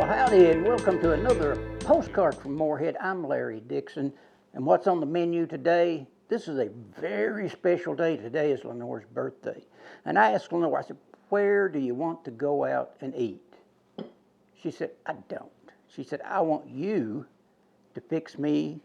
Well, howdy, and welcome to another postcard from Morehead. I'm Larry Dixon, and what's on the menu today? This is a very special day. Today is Lenore's birthday. And I asked Lenore, I said, where do you want to go out and eat? She said, I don't. She said, I want you to fix me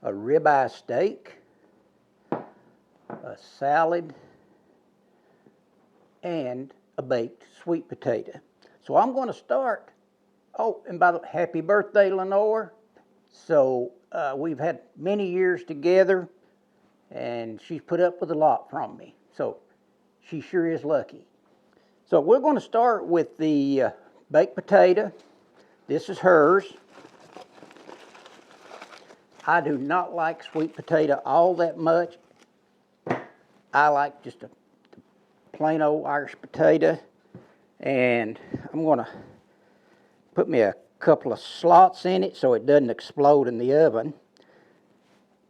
a ribeye steak, a salad, and a baked sweet potato. So I'm going to start. Oh, and by the way, happy birthday, Lenore. So we've had many years together, and she's put up with a lot from me. So she sure is lucky. So we're going to start with the baked potato. This is hers. I do not like sweet potato all that much. I like just a plain old Irish potato. And I'm going to put me a couple of slots in it so it doesn't explode in the oven.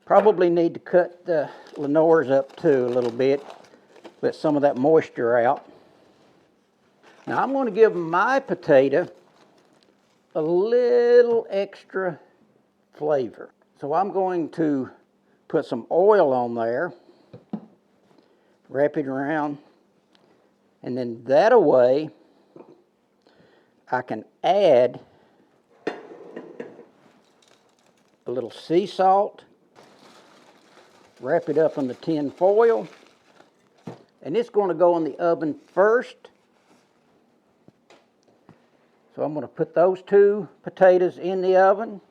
Probably need to cut the Lenore's up too a little bit, let some of that moisture out. Now I'm going to give my potato a little extra flavor. So I'm going to put some oil on there, wrap it around, and then that way I can add a little sea salt, wrap it up in the tin foil, and it's going to go in the oven first. So I'm going to put those two potatoes in the oven.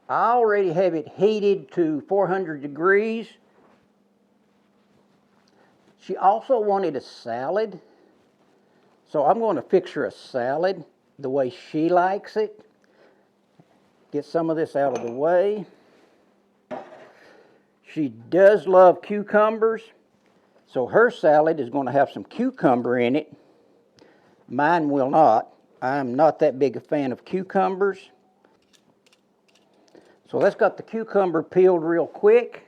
I already have it heated to 400 degrees. She also wanted a salad, so I'm going to fix her a salad the way she likes it. Get some of this out of the way. She does love cucumbers, so her salad is going to have some cucumber in it. Mine will not. I'm not that big a fan of cucumbers. So let's got the cucumber peeled real quick.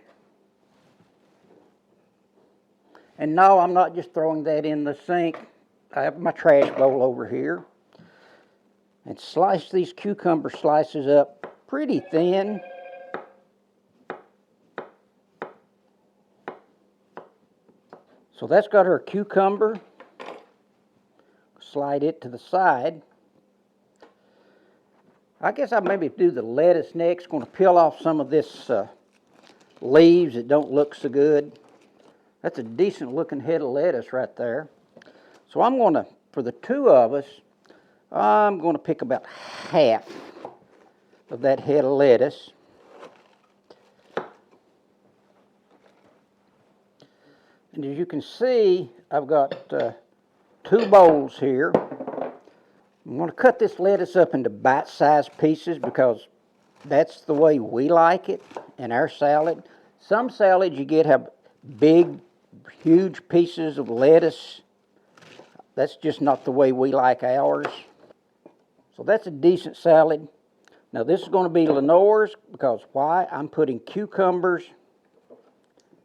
And no, I'm not just throwing that in the sink. I have my trash bowl over here. And slice these cucumber slices up pretty thin. So that's got her cucumber. Slide it to the side. I guess I'll maybe do the lettuce next. Going to peel off some of this leaves that don't look so good. That's a decent looking head of lettuce right there. So I'm going to, for the two of us, I'm going to pick about half of that head of lettuce. And as you can see, I've got two bowls here. I'm going to cut this lettuce up into bite-sized pieces because that's the way we like it in our salad. Some salads you get have big, huge pieces of lettuce. That's just not the way we like ours. So that's a decent salad. Now this is going to be Lenore's because why? I'm putting cucumbers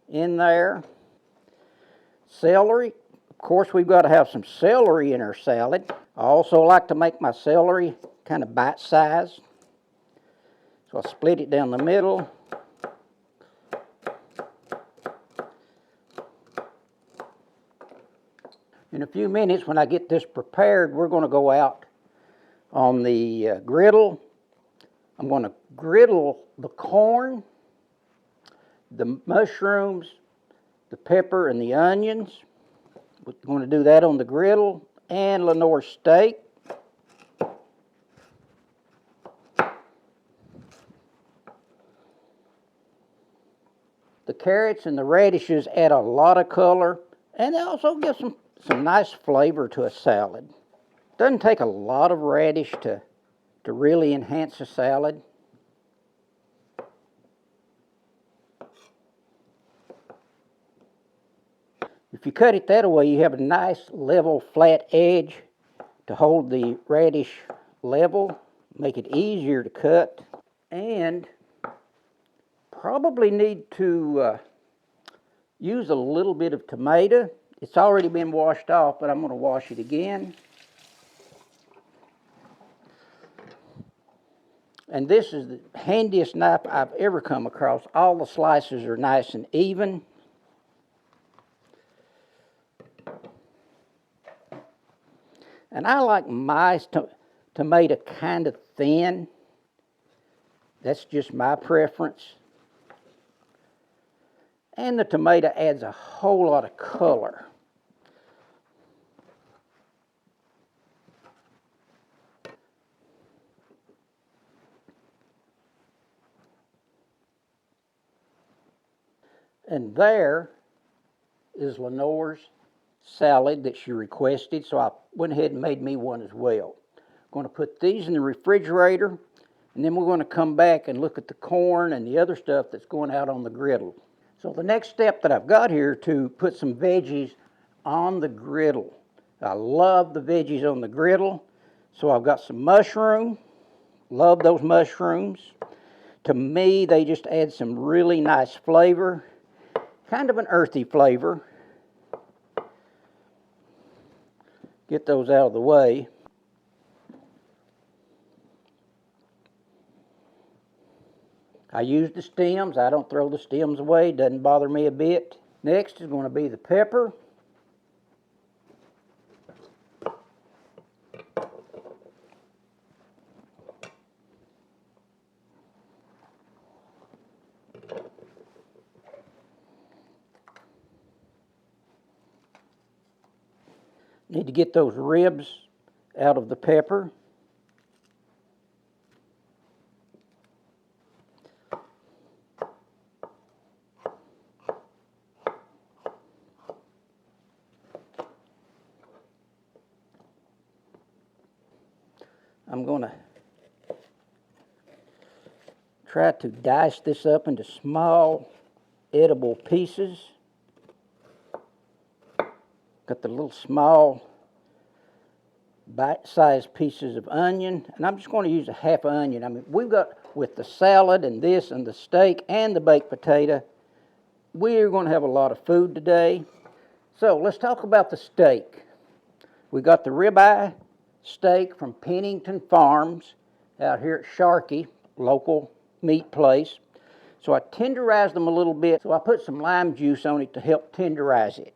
in there. Celery. Of course, we've got to have some celery in our salad. I also like to make my celery kind of bite-sized. So I split it down the middle. In a few minutes, when I get this prepared, we're going to go out on the griddle. I'm going to griddle the corn, the mushrooms, the pepper, and the onions. We're going to do that on the griddle, and Lenore's steak. The carrots and the radishes add a lot of color, and they also give some nice flavor to a salad. Doesn't take a lot of radish to really enhance a salad. If you cut it that way, you have a nice level flat edge to hold the radish level, make it easier to cut, and probably need to use a little bit of tomato It's already been washed off, but I'm going to wash it again. And this is the handiest knife I've ever come across. All the slices are nice and even. And I like my tomato kind of thin. That's just my preference. And the tomato adds a whole lot of color. And there is Lenore's salad that she requested, so I went ahead and made me one as well. I'm going to put these in the refrigerator, and then we're going to come back and look at the corn and the other stuff that's going out on the griddle. So the next step that I've got here to put some veggies on the griddle. I love the veggies on the griddle, so I've got some mushroom. Love those mushrooms. To me, they just add some really nice flavor, kind of an earthy flavor. Get those out of the way. I use the stems. I don't throw the stems away. Doesn't bother me a bit. Next is going to be the pepper. Need to get those ribs out of the pepper. I'm going to try to dice this up into small, edible pieces. Got the little small, bite-sized pieces of onion, and I'm just going to use a half onion. I mean, we've got, with the salad and this and the steak and the baked potato, we're going to have a lot of food today. So let's talk about the steak. We got the ribeye steak from Pennington Farms out here at Sharkey, local meat place. So I tenderized them a little bit, so I put some lime juice on it to help tenderize it.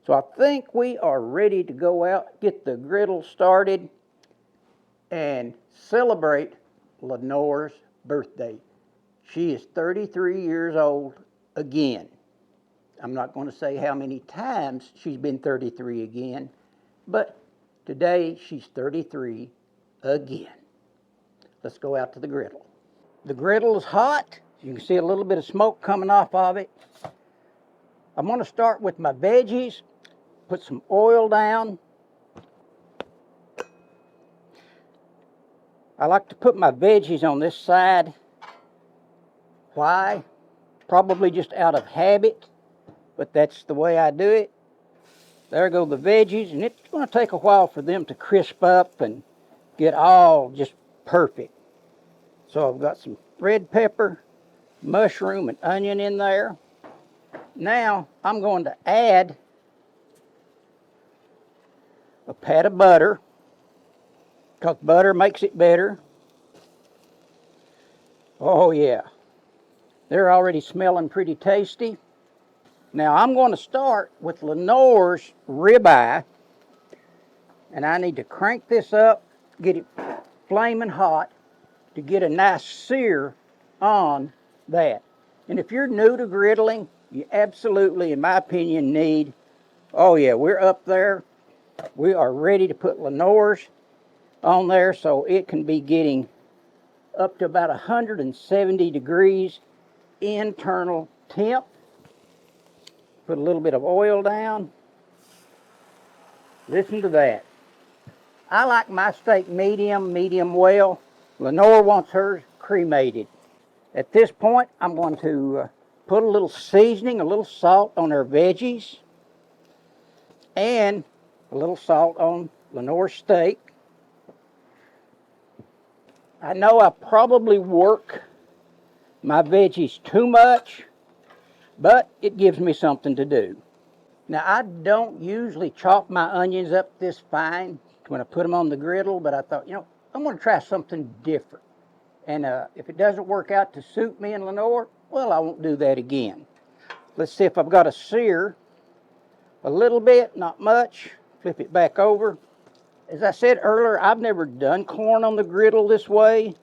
So I think we are ready to go out, get the griddle started, and celebrate Lenore's birthday. She is 33 years old again. I'm not going to say how many times she's been 33 again, but today she's 33 again. Let's go out to the griddle. The griddle is hot. You can see a little bit of smoke coming off of it. I'm going to start with my veggies. Put some oil down. I like to put my veggies on this side. Why? Probably just out of habit, but that's the way I do it. There go the veggies, and it's going to take a while for them to crisp up and get all just perfect. So I've got some red pepper, mushroom, and onion in there. Now I'm going to add a pat of butter, because butter makes it better. Oh yeah, they're already smelling pretty tasty. Now I'm going to start with Lenore's ribeye, and I need to crank this up, get it flaming hot to get a nice sear on that. And if you're new to griddling, you absolutely, in my opinion, need, oh yeah, we're up there. We are ready to put Lenore's on there, so it can be getting up to about 170 degrees internal temp. Put a little bit of oil down. Listen to that. I like my steak medium well. Lenore wants hers cremated. At this point, I'm going to put a little seasoning, a little salt on her veggies, and a little salt on Lenore's steak. I know I probably work my veggies too much, but it gives me something to do. Now, I don't usually chop my onions up this fine when I put them on the griddle, but I thought, I'm going to try something different. And if it doesn't work out to suit me and Lenore, well, I won't do that again. Let's see if I've got to sear a little bit, not much. Flip it back over. As I said earlier, I've never done corn on the griddle this way,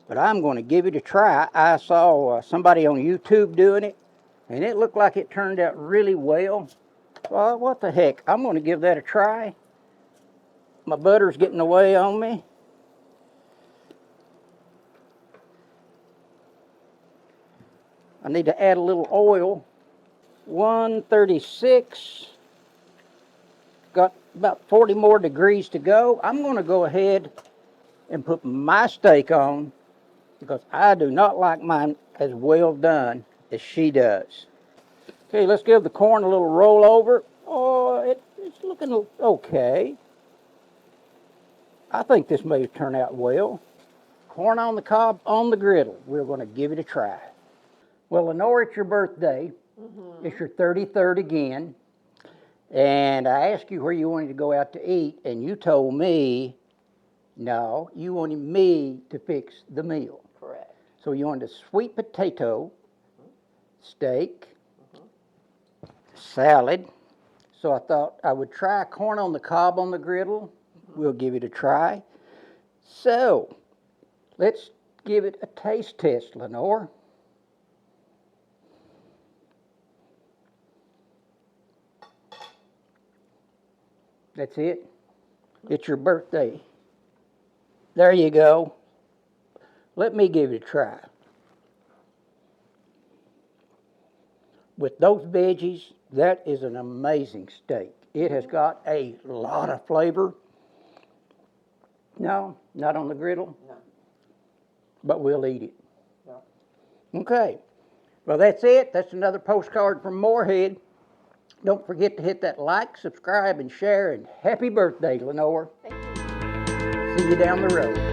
but I'm going to give it a try. I saw somebody on YouTube doing it, and it looked like it turned out really well. Well, what the heck? I'm going to give that a try. My butter's getting away on me. I need to add a little oil. 136. Got about 40 more degrees to go. I'm going to go ahead and put my steak on because I do not like mine as well done as she does. Okay, let's give the corn a little roll over. Oh, it's looking okay. I think this may turn out well. Corn on the cob on the griddle. We're going to give it a try. Well, Lenore, it's your birthday. Mm-hmm. It's your 33rd again. And I asked you where you wanted to go out to eat, and you told me, no, you wanted me to fix the meal. Correct. So you wanted a sweet potato, steak, salad. So I thought I would try corn on the cob on the griddle. We'll give it a try. So let's give it a taste test, Lenore. That's it. It's your birthday. There you go. Let me give it a try. With those veggies, that is an amazing steak. It has got a lot of flavor. No, not on the griddle. No. But we'll eat it. No. Okay. Well, that's it. That's another postcard from Morehead. Don't forget to hit that like, subscribe, and share, and happy birthday, Lenore. Thank you. See you down the road.